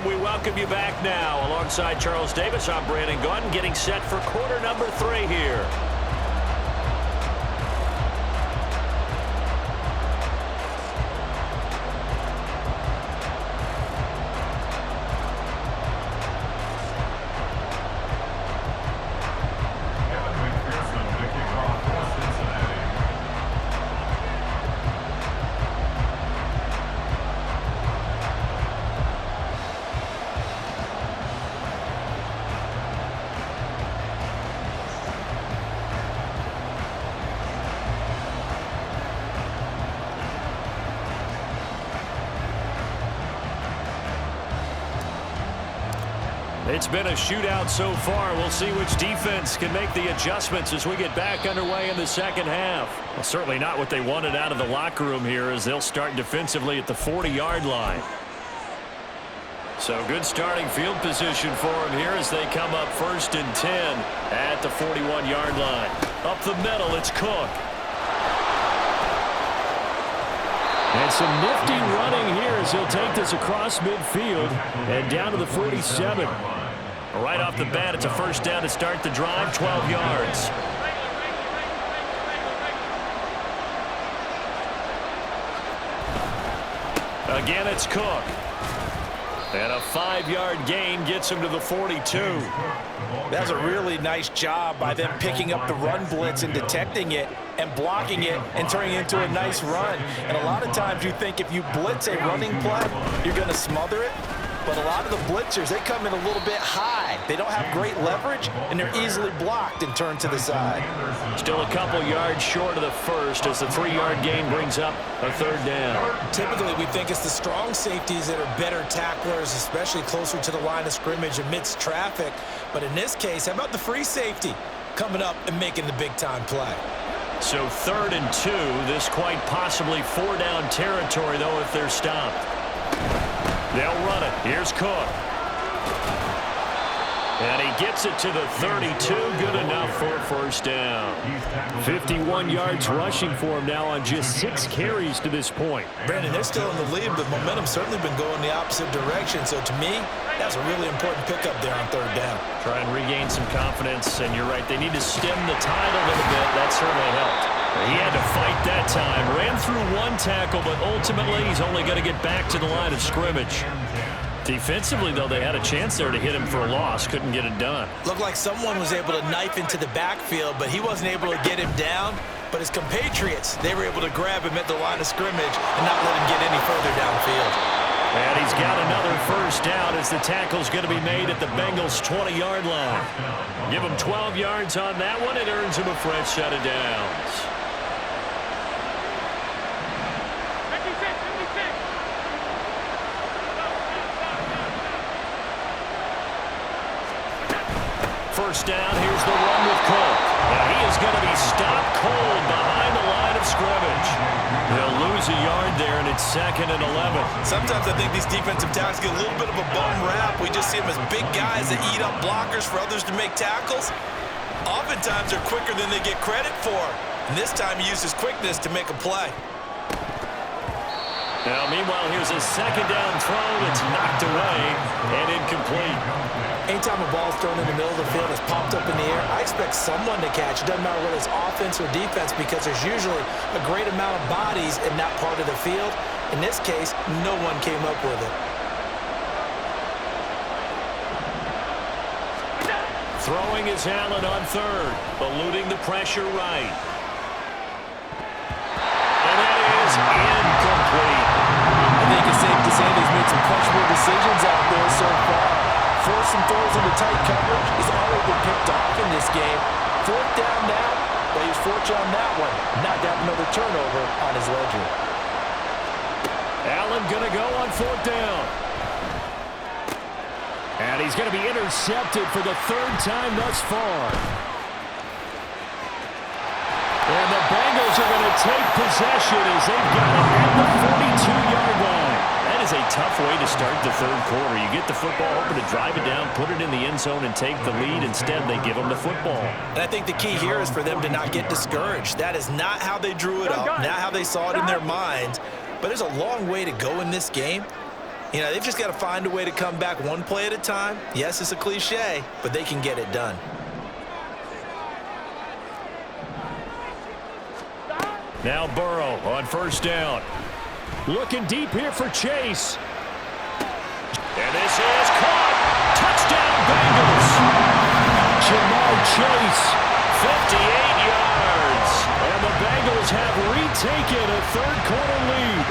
And we welcome you back now. Alongside Charles Davis, I'm Brandon Gaudin, getting set for quarter number 3 here. It's been a shootout so far. We'll see which defense can make the adjustments as we get back underway in the second half. Well, certainly not what they wanted out of the locker room here, as they'll start defensively at the 40-yard line. So good starting field position for them here as they come up 1st and 10 at the 41-yard line. Up the middle, it's Cook. And some nifty running here as he'll take this across midfield and down to the 47. Right off the bat, it's a first down to start the drive, 12 yards. Again, it's Cook. And a 5-yard gain gets him to the 42. That's a really nice job by them picking up the run blitz and detecting it and blocking it and turning it into a nice run. And a lot of times you think if you blitz a running play, you're going to smother it. But a lot of the blitzers, they come in a little bit high. They don't have great leverage, and they're easily blocked and turned to the side. Still a couple yards short of the first as the 3-yard gain brings up a third down. Typically, we think it's the strong safeties that are better tacklers, especially closer to the line of scrimmage amidst traffic. But in this case, how about the free safety coming up and making the big-time play? So 3rd and 2, this quite possibly 4-down territory, though, if they're stopped. They'll run it. Here's Cook. And he gets it to the 32. Good enough for a first down. 51 yards rushing for him now on just 6 carries to this point. Brandon, they're still in the lead, but momentum's certainly been going the opposite direction. So to me, that's a really important pickup there on 3rd down. Try and regain some confidence. And you're right, they need to stem the tide a little bit. That certainly helped. He had to fight that time. Ran through 1 tackle, but ultimately he's only going to get back to the line of scrimmage. Defensively, though, they had a chance there to hit him for a loss. Couldn't get it done. Looked like someone was able to knife into the backfield, but he wasn't able to get him down. But his compatriots, they were able to grab him at the line of scrimmage and not let him get any further downfield. And he's got another first down as the tackle's going to be made at the Bengals' 20-yard line. Give him 12 yards on that one. It earns him a fresh set of downs. First down, here's the run with Cook. Now he is going to be stopped cold behind the line of scrimmage. They'll lose a yard there, and it's 2nd and 11. Sometimes I think these defensive tackles get a little bit of a bum rap. We just see them as big guys that eat up blockers for others to make tackles. Oftentimes they're quicker than they get credit for. And this time he used his quickness to make a play. Now, meanwhile, here's a 2nd down throw that's knocked away and incomplete. Anytime a ball's thrown in the middle of the field, it's popped up in the air, I expect someone to catch. It doesn't matter whether it's offense or defense because there's usually a great amount of bodies in that part of the field. In this case, no one came up with it. Throwing is Allen on 3rd, eluding the pressure right. And that is incomplete. I think it's safe to say he's made some questionable decisions out there so far. Forcing throws into tight coverage. He's already been picked off in this game. 4th down now, but he's fortunate on that one. Not to have another turnover on his ledger. Allen going to go on 4th down. And he's going to be intercepted for the 3rd time thus far. And the Bengals are going to take possession as they've got it at the 42-yard line. That is a tough way to start the 3rd quarter. You get the football, hoping to drive it down, put it in the end zone, and take the lead. Instead, they give them the football. And I think the key here is for them to not get discouraged. That is not how they drew it up, not how they saw it in their minds. But there's a long way to go in this game. You know, they've just got to find a way to come back one play at a time. Yes, it's a cliche, but they can get it done. Now Burrow on first down. Looking deep here for Chase. And this is caught. Touchdown Bengals. Jamar Chase, 58 yards. And the Bengals have retaken a third-quarter lead.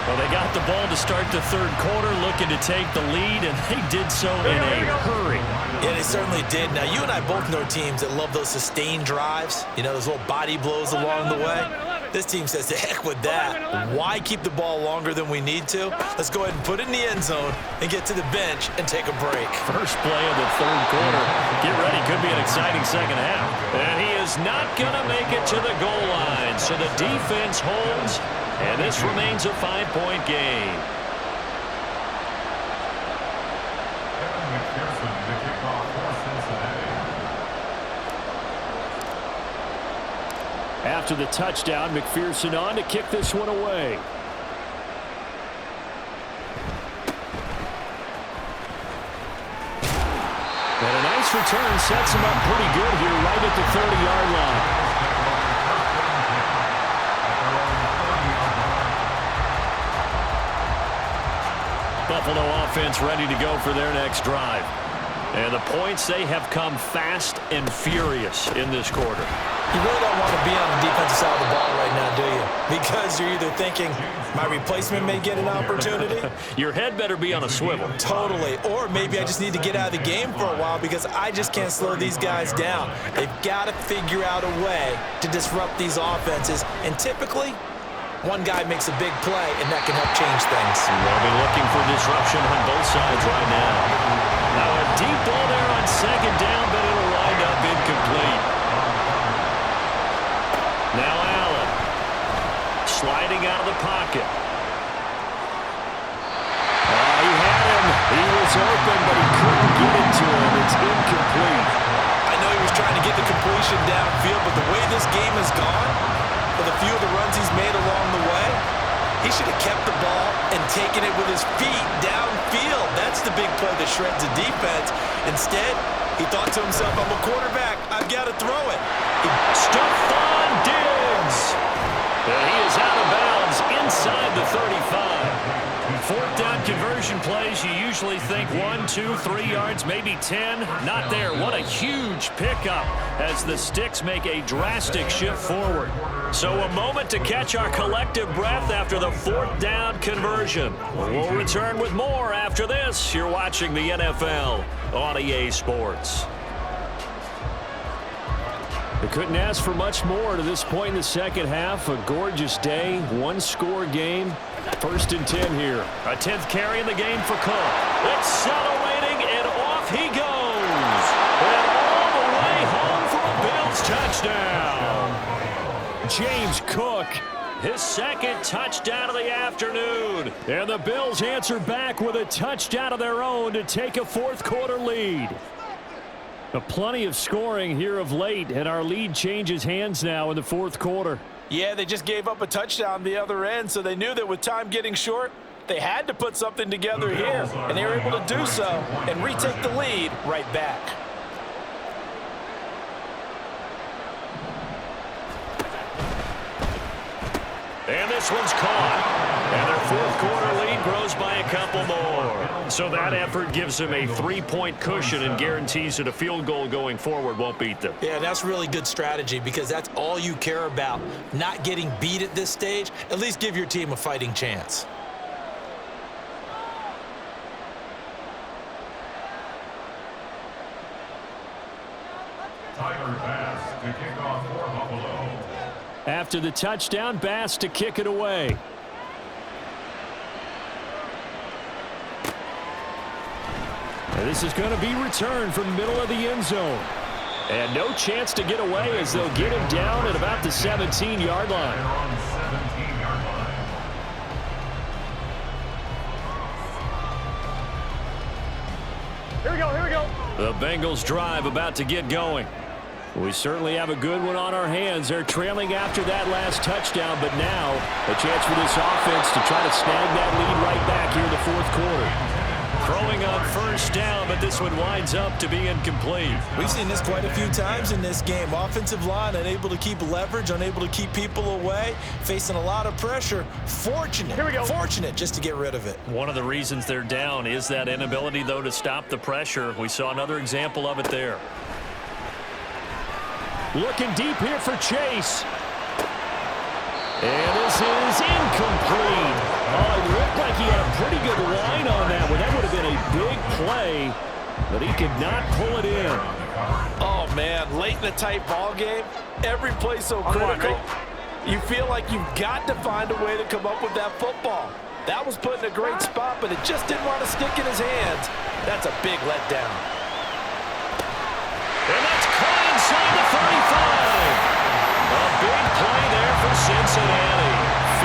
Well, they got the ball to start the third quarter, looking to take the lead, and they did so in a hurry. Yeah, they certainly did. Now, you and I both know teams that love those sustained drives, you know, those little body blows along the way. This team says, the heck with that. Why keep the ball longer than we need to? Let's go ahead and put it in the end zone and get to the bench and take a break. First play of the third quarter. Get ready. Could be an exciting second half. And he is not going to make it to the goal line. So the defense holds, and this remains a 5-point game. After the touchdown, McPherson on to kick this one away. And a nice return sets him up pretty good here right at the 30-yard line. Buffalo offense ready to go for their next drive. And the points, they have come fast and furious in this quarter. You really don't want to be on the defensive side of the ball right now, do you? Because you're either thinking, my replacement may get an opportunity. Your head better be on a swivel. Totally. Or maybe I just need to get out of the game for a while because I just can't slow these guys down. They've got to figure out a way to disrupt these offenses. And typically, one guy makes a big play, and that can help change things. They'll be looking for disruption on both sides right now. Now a deep ball there on second down, but it'll wind up incomplete. Now Allen sliding out of the pocket. He had him. He was open, but he couldn't get it to him. It's incomplete. I know he was trying to get the completion downfield, but the way this game has gone, with a few of the runs he's made along the way, he should have kept the ball and taken it with his feet downfield. That's the big play that shreds the defense. Instead, he thought to himself, I'm a quarterback. I've got to throw it. Stephon Diggs. And he is out of bounds inside the 35. Fourth down conversion plays, you usually think 1, 2, 3 yards, maybe 10. Not there. What a huge pickup as the Sticks make a drastic shift forward. So a moment to catch our collective breath after the fourth down conversion. We'll return with more after this. You're watching the NFL on EA Sports. They couldn't ask for much more to this point in the second half. A gorgeous day, one-score game. First and 10 here. A 10th carry in the game for Cook. Accelerating, and off he goes. And all the way home for a Bills touchdown. James Cook, his second touchdown of the afternoon. And the Bills answer back with a touchdown of their own to take a fourth-quarter lead. Plenty of scoring here of late, and our lead changes hands now in the fourth quarter. Yeah, they just gave up a touchdown the other end, so they knew that with time getting short, they had to put something together here, and they were able to do so and retake the lead right back. And this one's caught. And their fourth-quarter lead grows by a couple more. So that effort gives them a 3-point cushion and guarantees that a field goal going forward won't beat them. Yeah, that's really good strategy because that's all you care about. Not getting beat at this stage. At least give your team a fighting chance. After the touchdown, Bass to kick it away. And this is going to be returned from the middle of the end zone. And no chance to get away as they'll get him down at about the 17-yard line. Here we go, here we go. The Bengals drive about to get going. We certainly have a good one on our hands. They're trailing after that last touchdown, but now a chance for this offense to try to snag that lead right back here in the fourth quarter. Throwing on first down, but this one winds up to be incomplete. We've seen this quite a few times in this game. Offensive line unable to keep leverage, unable to keep people away, facing a lot of pressure. Fortunate just to get rid of it. One of the reasons they're down is that inability, though, to stop the pressure. We saw another example of it there. Looking deep here for Chase. And this is incomplete. Oh, it looked like he had a pretty good line on that one. That would have been a big play, but he could not pull it in. Oh, man, late in a tight ball game, every play so critical. You feel like you've got to find a way to come up with that football. That was put in a great spot, but it just didn't want to stick in his hands. That's a big letdown. And that's caught inside the 35. A big play there for Cincinnati.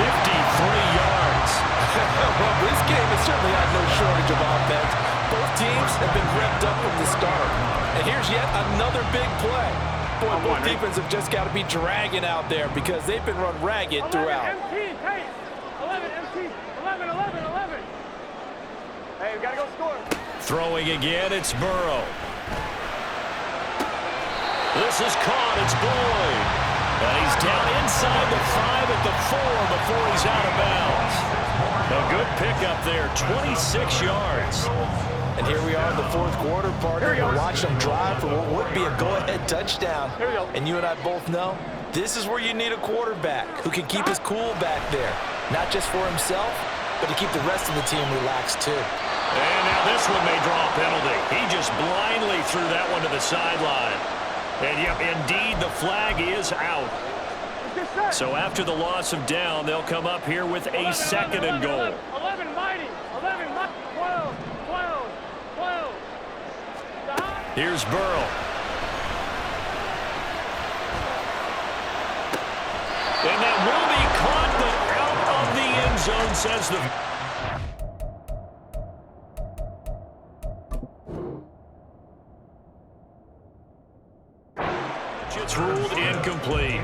53 yards. Well, this game has certainly had no shortage of offense. Both teams have been revved up from the start. And here's yet another big play. Boy, both defenses have just got to be dragging out there because they've been run ragged throughout. 11 MT, hey, 11 MT, 11, 11, 11. Hey, we got to go score. Throwing again, it's Burrow. This is caught, it's Boyd. And he's down inside the 5 at the 4 before he's out of bounds. A good pickup there, 26 yards. And here we are in the fourth quarter, partner. We're watching them drive for what would be a go-ahead touchdown. And you and I both know this is where you need a quarterback who can keep his cool back there. Not just for himself, but to keep the rest of the team relaxed too. And now this one may draw a penalty. He just blindly threw that one to the sideline. And, yep, indeed, the flag is out. So after the loss of down, they'll come up here with a second and goal. 11 mighty, 11 mighty, 12, 12, 12. Here's Burrow. And that will be caught, but out of the end zone, says the... It's ruled incomplete.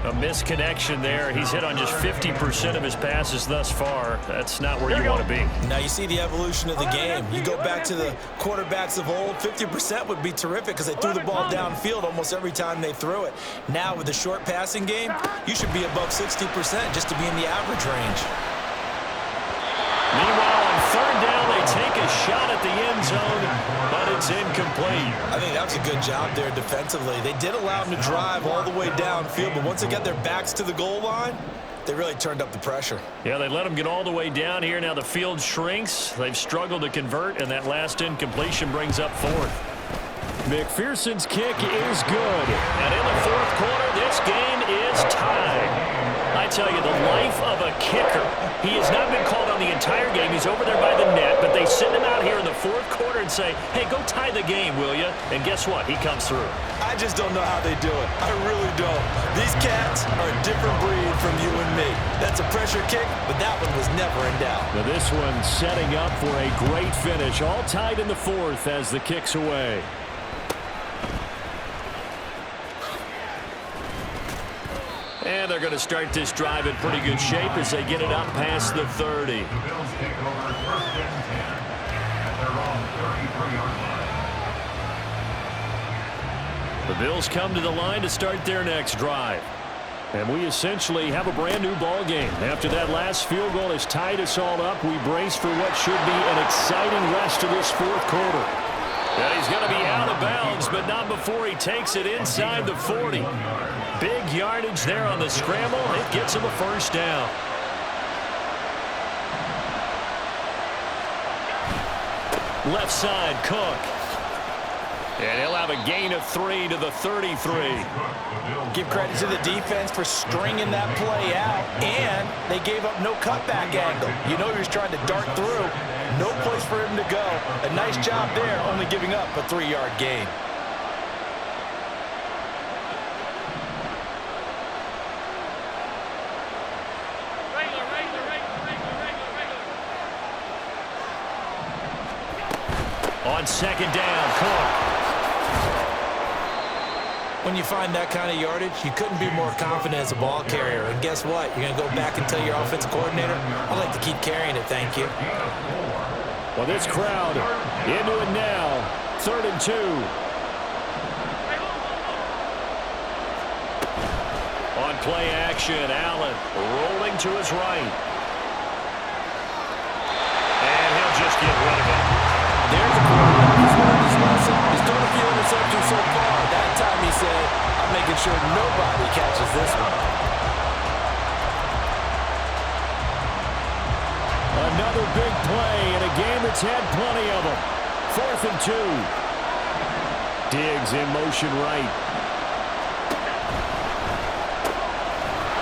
A misconnection there. He's hit on just 50% of his passes thus far. That's not where you want to be. Now you see the evolution of the game. You go back to the quarterbacks of old, 50% would be terrific because they threw the ball downfield almost every time they threw it. Now with the short passing game, you should be above 60% just to be in the average range. Meanwhile, on third down, they take a shot at the end zone, but it's incomplete. I think that was a good job there defensively. They did allow them to drive all the way downfield, but once they got their backs to the goal line, they really turned up the pressure. Yeah, they let them get all the way down here. Now the field shrinks. They've struggled to convert, and that last incompletion brings up fourth. McPherson's kick is good. And in the fourth quarter, this game is tied. I tell you, the life of a kicker. He has not been called on the entire game. He's over there by the net, but they send him out here in the fourth quarter and say, hey, go tie the game, will you? And guess what? He comes through. I just don't know how they do it. I really don't. These cats are a different breed from you and me. That's a pressure kick, but that one was never in doubt. Now this one setting up for a great finish. All tied in the fourth as the kick's away. And they're going to start this drive in pretty good shape as they get it up past the 30. The Bills come to the line to start their next drive. And we essentially have a brand new ball game. After that last field goal has tied us all up, we brace for what should be an exciting rest of this fourth quarter. And he's going to be out of bounds, but not before he takes it inside the 40. Big yardage there on the scramble. It gets him a first down. Left side, Cook. And he'll have a gain of 3 to the 33. Give credit to the defense for stringing that play out, and they gave up no cutback angle. You know he was trying to dart through. No place for him to go. A nice job there, only giving up a 3-yard gain. On second down, Cook. When you find that kind of yardage, you couldn't be more confident as a ball carrier. And guess what? You're going to go back and tell your offensive coordinator, I'd like to keep carrying it, thank you. Well, this crowd into it now. 3rd and 2. On play action, Allen rolling to his right. And he'll just get rid of it. There's a quarterback who's learned his lesson. He's thrown a few interceptions so far. That time he said, I'm making sure nobody catches this one. Another big play in a game that's had plenty of them. 4th and 2. Diggs in motion right.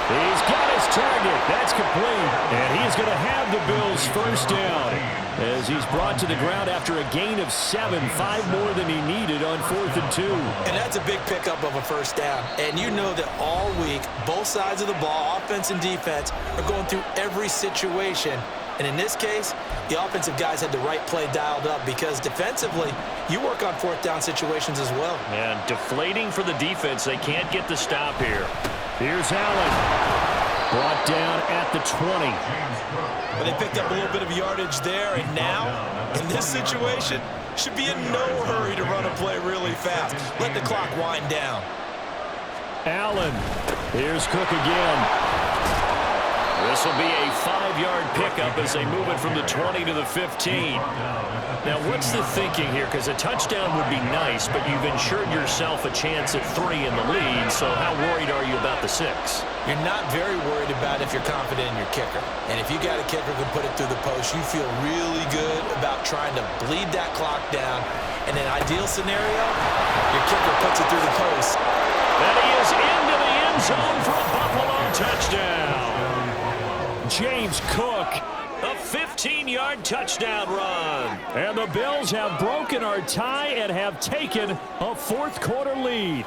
He's got his target. That's complete. And he's going to have the Bills' first down as he's brought to the ground after a gain of 7, 5 more than he needed on 4th and 2. And that's a big pickup of a first down. And you know that all week, both sides of the ball, offense and defense, are going through every situation. And in this case, the offensive guys had the right play dialed up because defensively, you work on 4th down situations as well. And deflating for the defense. They can't get the stop here. Here's Allen. Brought down at the 20. But they picked up a little bit of yardage there, and now, in this situation, should be in no hurry to run a play really fast. Let the clock wind down. Allen. Here's Cook again. This will be a 5-yard pickup as they move it from the 20 to the 15. Now, what's the thinking here? Because a touchdown would be nice, but you've ensured yourself a chance at 3 in the lead, so how worried are you about the 6? You're not very worried about if you're confident in your kicker. And if you got a kicker who can put it through the post, you feel really good about trying to bleed that clock down. In an ideal scenario, your kicker puts it through the post. And he is into the end zone for a Buffalo touchdown. James Cook, a 15-yard touchdown run. And the Bills have broken our tie and have taken a 4th quarter lead.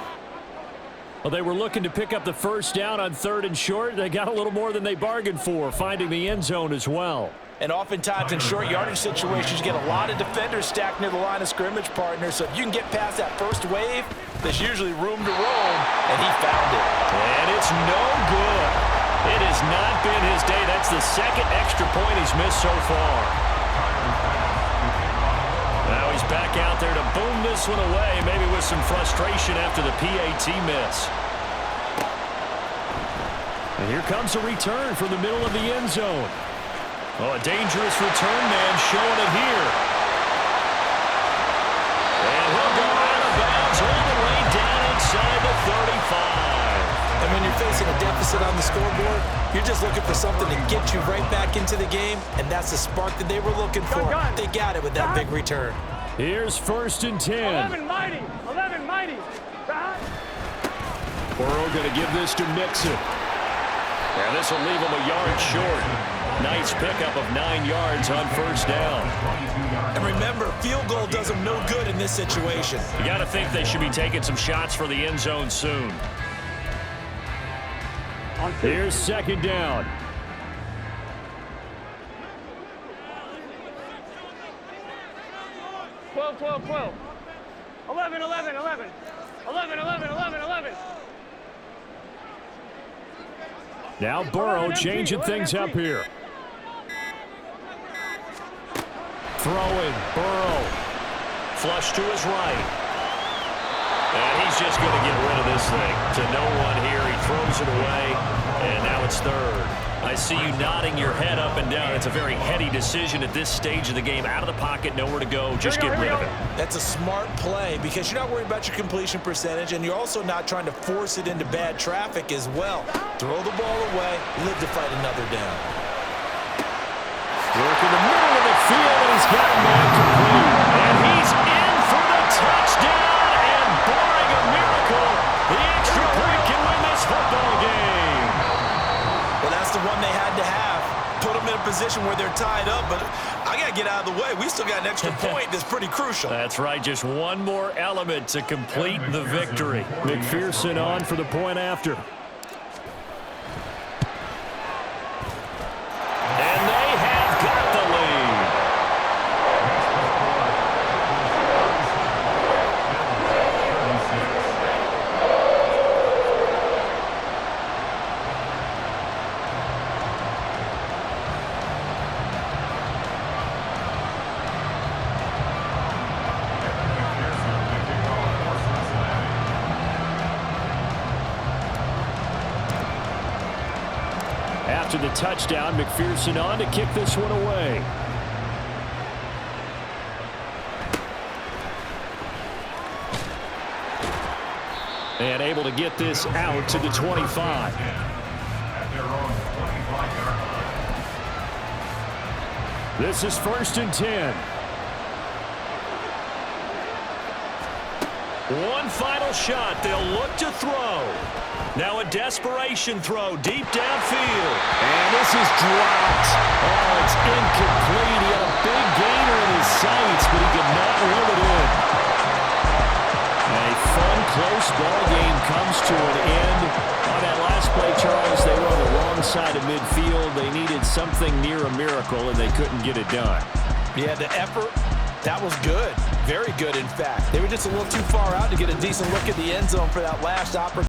Well, they were looking to pick up the first down on 3rd and short. They got a little more than they bargained for, finding the end zone as well. And oftentimes in short yardage situations, you get a lot of defenders stacked near the line of scrimmage, partner. So if you can get past that first wave, there's usually room to roam, and he found it. And it's no good. It has not been his day. That's the 2nd extra point he's missed so far. Now he's back out there to boom this one away, maybe with some frustration after the PAT miss. And here comes a return from the middle of the end zone. Oh, a dangerous return man showing it here. And he'll go out of bounds all the way down inside the 35. And when you're facing a deficit on the scoreboard, you're just looking for something to get you right back into the game, and that's the spark that they were looking for. They got it with that big return. Here's 1st and 10. 11 mighty. 11 mighty. Burrow going to give this to Mixon. And this will leave him a yard short. Nice pickup of 9 yards on 1st down. And remember, field goal does them no good in this situation. You got to think they should be taking some shots for the end zone soon. Here's 2nd down. Twelve, 12. 11. 11. Now Burrow changing things up here. Throwing, Burrow. Flush to his right. And he's just going to get rid of this thing to no one here. He throws it away, and now it's 3rd. I see you nodding your head up and down. It's a very heady decision at this stage of the game. Out of the pocket, nowhere to go. Just get rid of it. That's a smart play because you're not worried about your completion percentage, and you're also not trying to force it into bad traffic as well. Throw the ball away, live to fight another down. Work in the middle of the field, and he's got him back complete. And he's in for the touchdown. And barring a miracle, the extra point can win this football game. Well, that's the one they had to have. Put them in a position where they're tied up, but I got to get out of the way. We still got an extra point that's pretty crucial. That's right. Just one more element to complete the victory. McPherson on for the point after. And they have got the lead. touchdown. McPherson on to kick this one away. And able to get this out to the 25. This is 1st and 10. One final shot. They'll look to throw. Now a desperation throw deep downfield. And this is dropped. Oh, it's incomplete. He had a big gainer in his sights, but he could not reel it in. A fun, close ball game comes to an end. On that last play, Charles, they were on the wrong side of midfield. They needed something near a miracle, and they couldn't get it done. Yeah, the effort, that was good. Very good, in fact. They were just a little too far out to get a decent look at the end zone for that last opportunity.